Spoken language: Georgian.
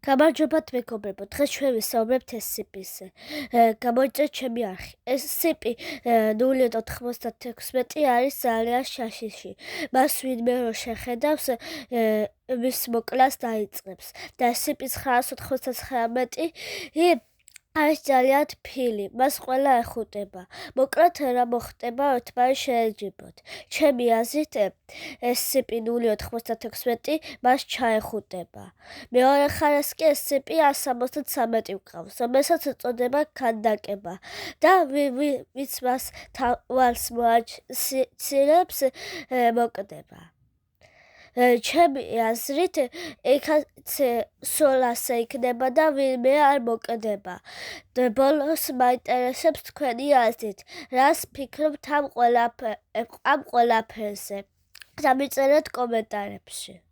გამარჯობათ მეგობრებო, დღეს ჩვენ ვისაუბრებთ SCP-ზე. გამოიწვიეთ ჩემი არხი. SCP 0.96 არის ძალიან შაშიში. მას ვინმე რო შეხედავს, მის მოკლას დაიწყებს. და SCP 999 არის ძალიან თბილი, მას ყველა ეხუტება. მოკლედ რა მოხდება ერთმანეთს შეეჯიბოთ. ჩემი აზრით SCP 0.96 მას ჩაეხუტება. მეორე ხარეს კი SCP 173 ვყავს, რომელსაც ეწოდება ქანდაკება და ვინც მას თვალს მოაჩცილებს მოკვდება. ჩემი აზრით ეხაც სულ ასე იქნება და ვინმე არ მოკვდება. ბოლოს მაინტერესებს თქვენი აზრით, რას ფიქრობთ ამ ყველაფერზე? დამიწერეთ კომენტარებში.